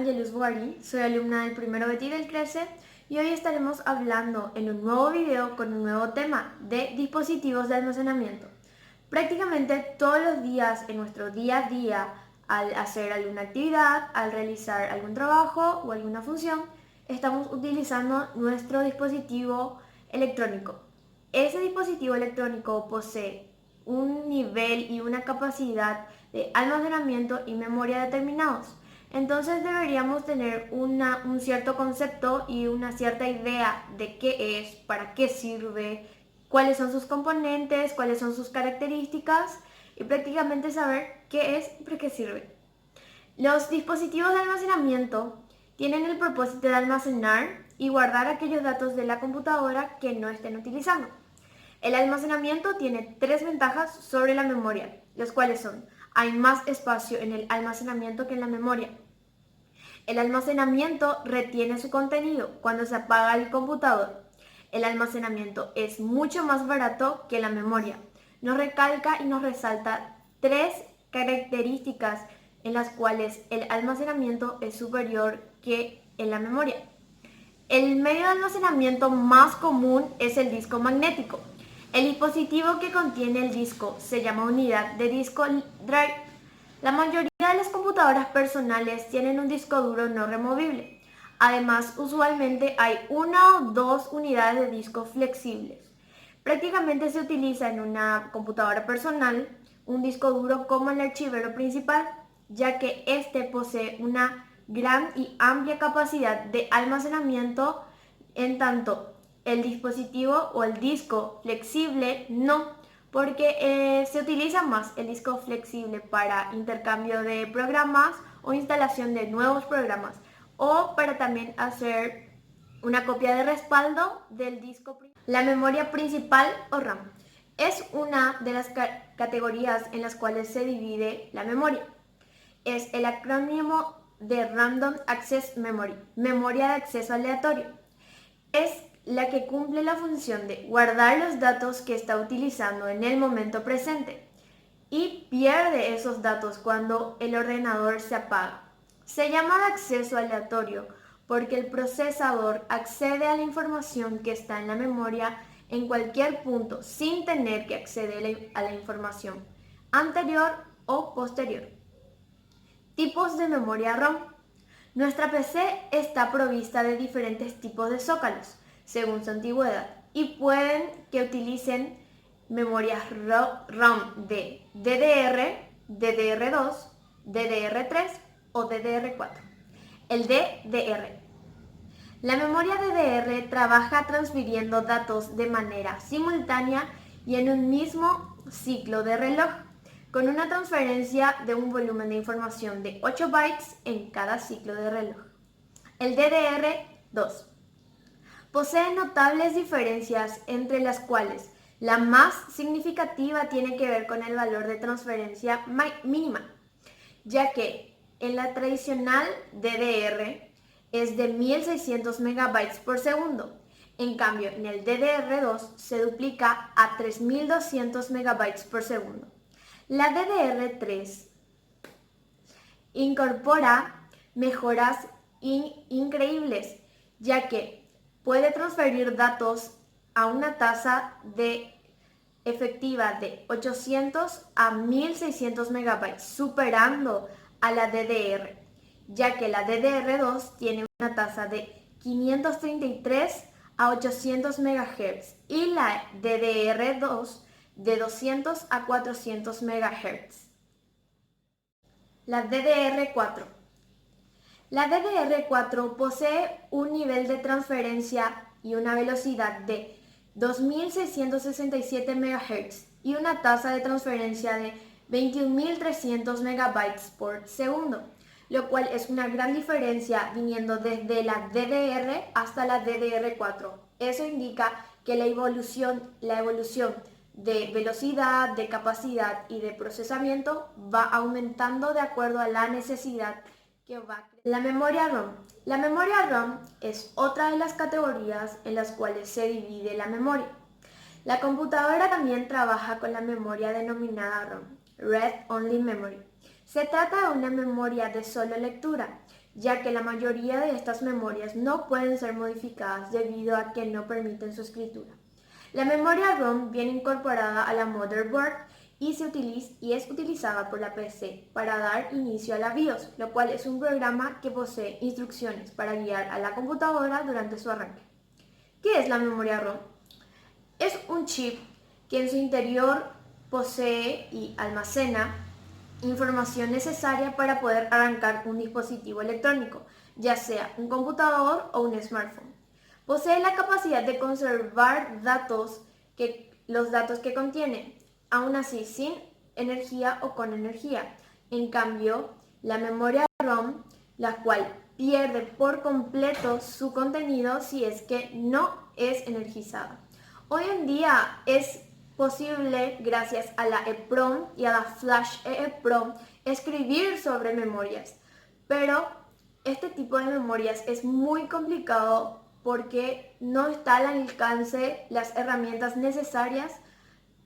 Angelus Guari, soy alumna del primero Betty del 13 y hoy estaremos hablando en un nuevo video con un nuevo tema de dispositivos de almacenamiento. Prácticamente todos los días en nuestro día a día, al hacer alguna actividad, al realizar algún trabajo o alguna función, estamos utilizando nuestro dispositivo electrónico. Ese dispositivo electrónico posee un nivel y una capacidad de almacenamiento y memoria determinados. Entonces deberíamos tener un cierto concepto y una cierta idea de qué es, para qué sirve, cuáles son sus componentes, cuáles son sus características y prácticamente saber qué es y para qué sirve. Los dispositivos de almacenamiento tienen el propósito de almacenar y guardar aquellos datos de la computadora que no estén utilizando. El almacenamiento tiene tres ventajas sobre la memoria, las cuales son: hay más espacio en el almacenamiento que en la memoria. El almacenamiento retiene su contenido cuando se apaga el computador. El almacenamiento es mucho más barato que la memoria. Nos recalca y nos resalta tres características en las cuales el almacenamiento es superior que en la memoria. El medio de almacenamiento más común es el disco magnético. El dispositivo que contiene el disco se llama unidad de disco drive. La mayoría de las computadoras personales tienen un disco duro no removible. Además, usualmente hay una o dos unidades de disco flexibles. Prácticamente se utiliza en una computadora personal un disco duro como el archivero principal, ya que este posee una gran y amplia capacidad de almacenamiento, en tanto el dispositivo o el disco flexible no, porque se utiliza más el disco flexible para intercambio de programas o instalación de nuevos programas, o para también hacer una copia de respaldo del disco. La memoria principal o RAM es una de las categorías en las cuales se divide la memoria. Es el acrónimo de Random Access Memory, memoria de acceso aleatorio. Es la que cumple la función de guardar los datos que está utilizando en el momento presente y pierde esos datos cuando el ordenador se apaga. Se llama de acceso aleatorio porque el procesador accede a la información que está en la memoria en cualquier punto sin tener que acceder a la información anterior o posterior. Tipos de memoria ROM. Nuestra PC está provista de diferentes tipos de zócalos, según su antigüedad, y pueden que utilicen memorias ROM de DDR, DDR2, DDR3 o DDR4. El DDR. La memoria DDR trabaja transfiriendo datos de manera simultánea y en un mismo ciclo de reloj, con una transferencia de un volumen de información de 8 bytes en cada ciclo de reloj. El DDR2 posee notables diferencias, entre las cuales la más significativa tiene que ver con el valor de transferencia mínima, ya que en la tradicional DDR es de 1600 megabytes por segundo. En cambio, en el DDR2 se duplica a 3200 megabytes por segundo. La DDR3 incorpora mejoras increíbles, ya que puede transferir datos a una tasa efectiva de 800 a 1600 megabytes, superando a la DDR, ya que la DDR2 tiene una tasa de 533 a 800 MHz y la DDR2 de 200 a 400 MHz. La DDR4. La DDR4 posee un nivel de transferencia y una velocidad de 2667 MHz y una tasa de transferencia de 21.300 MB por segundo, lo cual es una gran diferencia viniendo desde la DDR hasta la DDR4. Eso indica que la evolución de velocidad, de capacidad y de procesamiento va aumentando de acuerdo a la necesidad que va. La memoria ROM. La memoria ROM es otra de las categorías en las cuales se divide la memoria. La computadora también trabaja con la memoria denominada ROM, Read Only Memory. Se trata de una memoria de solo lectura, ya que la mayoría de estas memorias no pueden ser modificadas debido a que no permiten su escritura. La memoria ROM viene incorporada a la motherboard y es utilizada por la PC para dar inicio a la BIOS, lo cual es un programa que posee instrucciones para guiar a la computadora durante su arranque. ¿Qué es la memoria ROM? Es un chip que en su interior posee y almacena información necesaria para poder arrancar un dispositivo electrónico, ya sea un computador o un smartphone. Posee la capacidad de conservar los datos que contiene, aún así sin energía o con energía. En cambio, la memoria ROM, la cual pierde por completo su contenido si es que no es energizada. Hoy en día es posible, gracias a la EEPROM y a la Flash EEPROM, escribir sobre memorias, pero este tipo de memorias es muy complicado porque no está al alcance las herramientas necesarias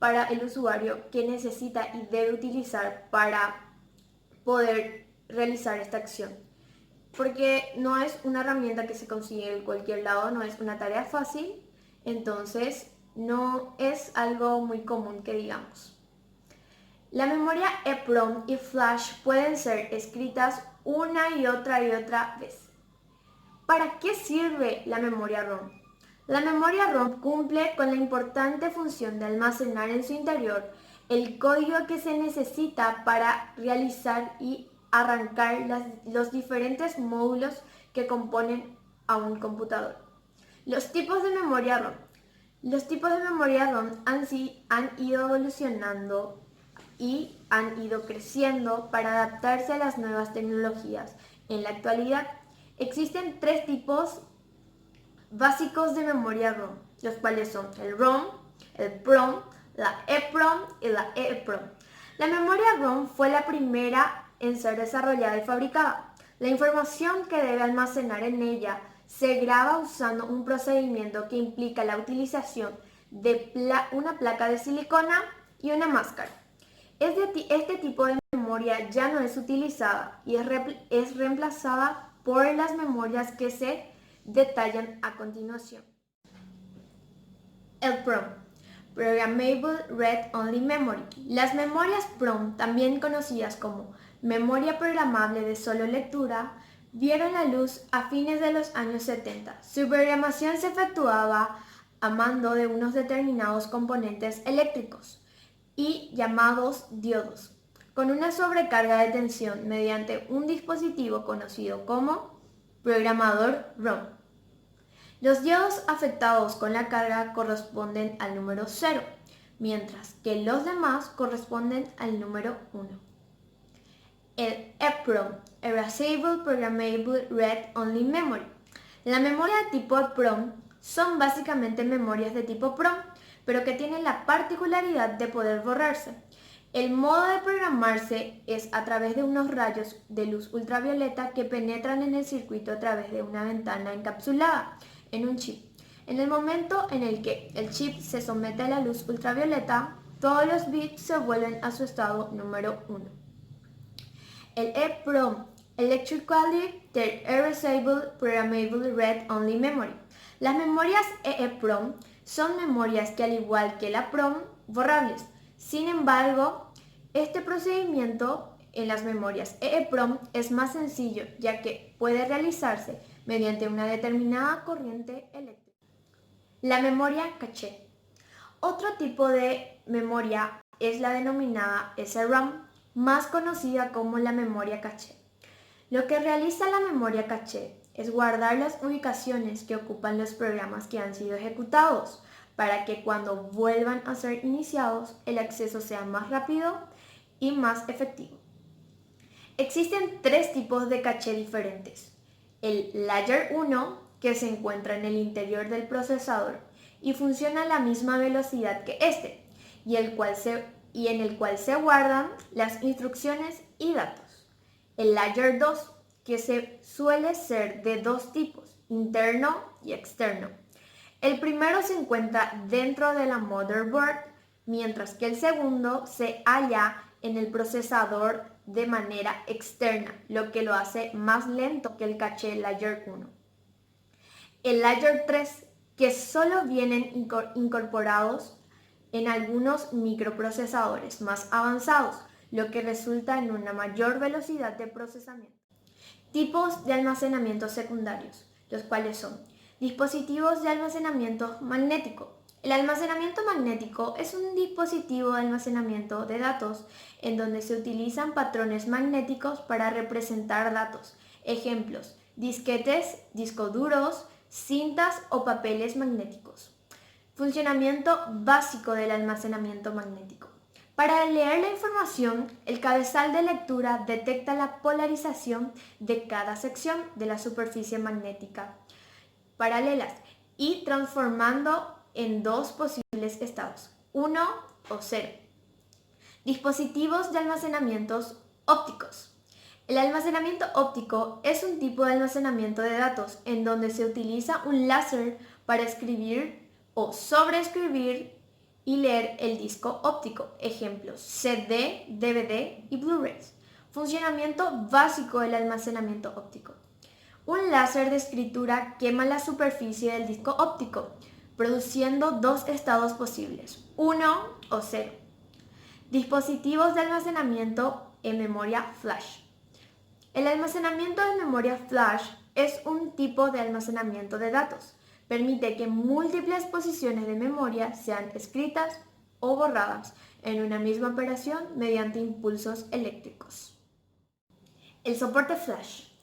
para el usuario que necesita y debe utilizar para poder realizar esta acción. Porque no es una herramienta que se consigue en cualquier lado, no es una tarea fácil, entonces no es algo muy común que digamos. La memoria EEPROM y Flash pueden ser escritas una y otra vez. ¿Para qué sirve la memoria ROM? La memoria ROM cumple con la importante función de almacenar en su interior el código que se necesita para realizar y arrancar los diferentes módulos que componen a un computador. Los tipos de memoria ROM. Los tipos de memoria ROM han ido evolucionando y han ido creciendo para adaptarse a las nuevas tecnologías. En la actualidad existen tres tipos básicos de memoria ROM, los cuales son el ROM, el PROM, la EEPROM y la EEPROM. La memoria ROM fue la primera en ser desarrollada y fabricada. La información que debe almacenar en ella se graba usando un procedimiento que implica la utilización de una placa de silicona y una máscara. Este tipo de memoria ya no es utilizada y es reemplazada por las memorias que se detallan a continuación. El PROM, Programmable Read Only Memory. Las memorias PROM, también conocidas como memoria programable de solo lectura, vieron la luz a fines de los años 70. Su programación se efectuaba a mando de unos determinados componentes eléctricos y llamados diodos, con una sobrecarga de tensión mediante un dispositivo conocido como programador ROM. Los diodos afectados con la carga corresponden al número 0, mientras que los demás corresponden al número 1. El EEPROM, Erasable Programmable Read Only Memory. La memoria de tipo EEPROM son básicamente memorias de tipo PROM, pero que tienen la particularidad de poder borrarse. El modo de programarse es a través de unos rayos de luz ultravioleta que penetran en el circuito a través de una ventana encapsulada en un chip. En el momento en el que el chip se somete a la luz ultravioleta, todos los bits se vuelven a su estado número 1. El EEPROM, Electrically Erasable Programmable Read Only Memory. Las memorias EEPROM son memorias que, al igual que la PROM, borrables. Sin embargo, este procedimiento en las memorias EEPROM es más sencillo, ya que puede realizarse mediante una determinada corriente eléctrica. La memoria caché. Otro tipo de memoria es la denominada SRAM, más conocida como la memoria caché. Lo que realiza la memoria caché es guardar las ubicaciones que ocupan los programas que han sido ejecutados, para que cuando vuelvan a ser iniciados el acceso sea más rápido y más efectivo. Existen tres tipos de caché diferentes. El Layer 1, que se encuentra en el interior del procesador y funciona a la misma velocidad que este, y en el cual se guardan las instrucciones y datos. El Layer 2, que suele ser de dos tipos, interno y externo. El primero se encuentra dentro de la motherboard, mientras que el segundo se halla en el procesador de manera externa, lo que lo hace más lento que el caché Layer 1. El Layer 3, que solo vienen incorporados en algunos microprocesadores más avanzados, lo que resulta en una mayor velocidad de procesamiento. Tipos de almacenamiento secundarios, los cuales son dispositivos de almacenamiento magnético. El almacenamiento magnético es un dispositivo de almacenamiento de datos en donde se utilizan patrones magnéticos para representar datos. Ejemplos: disquetes, discos duros, cintas o papeles magnéticos. Funcionamiento básico del almacenamiento magnético. Para leer la información, el cabezal de lectura detecta la polarización de cada sección de la superficie magnética paralelas y transformando en dos posibles estados, 1 o 0. Dispositivos de almacenamientos ópticos. El almacenamiento óptico es un tipo de almacenamiento de datos en donde se utiliza un láser para escribir o sobreescribir y leer el disco óptico. Ejemplos: CD, DVD y Blu-rays. Funcionamiento básico del almacenamiento óptico. Un láser de escritura quema la superficie del disco óptico, produciendo dos estados posibles, 1 o 0. Dispositivos de almacenamiento en memoria flash. El almacenamiento en memoria flash es un tipo de almacenamiento de datos. Permite que múltiples posiciones de memoria sean escritas o borradas en una misma operación mediante impulsos eléctricos. El soporte flash.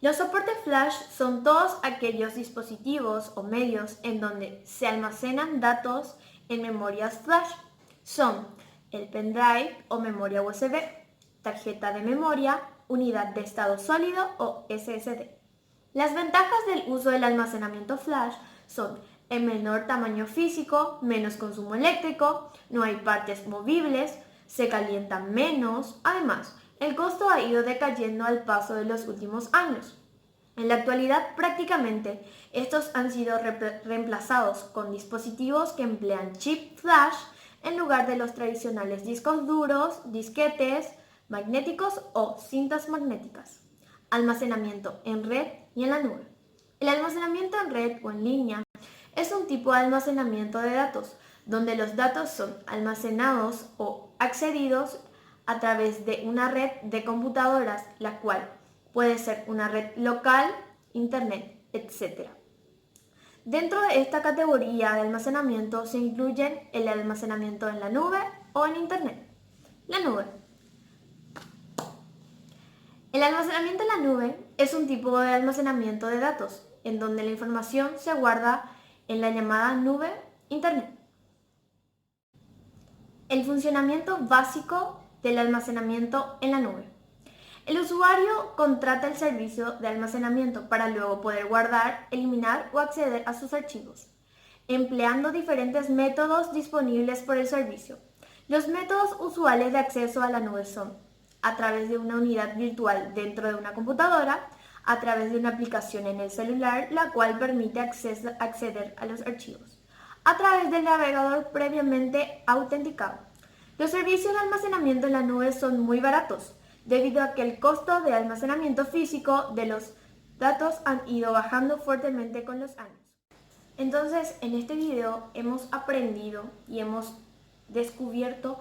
Los soportes flash son todos aquellos dispositivos o medios en donde se almacenan datos en memorias flash. Son el pendrive o memoria USB, tarjeta de memoria, unidad de estado sólido o SSD. Las ventajas del uso del almacenamiento flash son el menor tamaño físico, menos consumo eléctrico, no hay partes movibles, se calienta menos. Además, el costo ha ido decayendo al paso de los últimos años. En la actualidad, prácticamente, estos han sido reemplazados con dispositivos que emplean chip flash en lugar de los tradicionales discos duros, disquetes magnéticos o cintas magnéticas. Almacenamiento en red y en la nube. El almacenamiento en red o en línea es un tipo de almacenamiento de datos, donde los datos son almacenados o accedidos a través de una red de computadoras, la cual puede ser una red local, internet, etc. Dentro de esta categoría de almacenamiento se incluyen el almacenamiento en la nube o en internet. La nube. El almacenamiento en la nube es un tipo de almacenamiento de datos, en donde la información se guarda en la llamada nube internet. El funcionamiento básico del almacenamiento en la nube. El usuario contrata el servicio de almacenamiento para luego poder guardar, eliminar o acceder a sus archivos, empleando diferentes métodos disponibles por el servicio. Los métodos usuales de acceso a la nube son a través de una unidad virtual dentro de una computadora, a través de una aplicación en el celular, la cual permite acceder a los archivos, a través del navegador previamente autenticado. Los servicios de almacenamiento en la nube son muy baratos, debido a que el costo de almacenamiento físico de los datos han ido bajando fuertemente con los años. Entonces, en este video hemos aprendido y hemos descubierto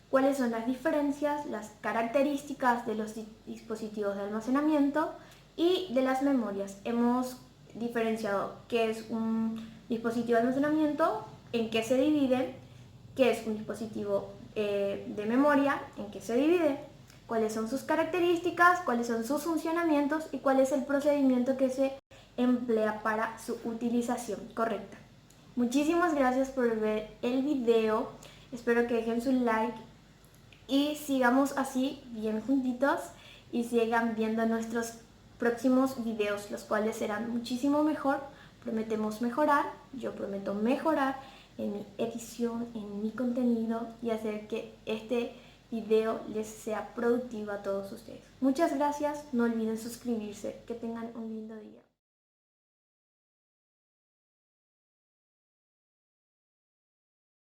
cuáles son las diferencias, las características de los dispositivos de almacenamiento y de las memorias. Hemos diferenciado qué es un dispositivo de almacenamiento, en qué se divide, qué es un dispositivo de memoria, en qué se divide, cuáles son sus características, cuáles son sus funcionamientos y cuál es el procedimiento que se emplea para su utilización correcta. Muchísimas gracias por ver el video, espero que dejen su like y sigamos así bien juntitos y sigan viendo nuestros próximos videos, los cuales serán muchísimo mejor. Prometemos mejorar, yo prometo mejorar en mi edición, en mi contenido y hacer que este video les sea productivo a todos ustedes. Muchas gracias, no olviden suscribirse, que tengan un lindo día.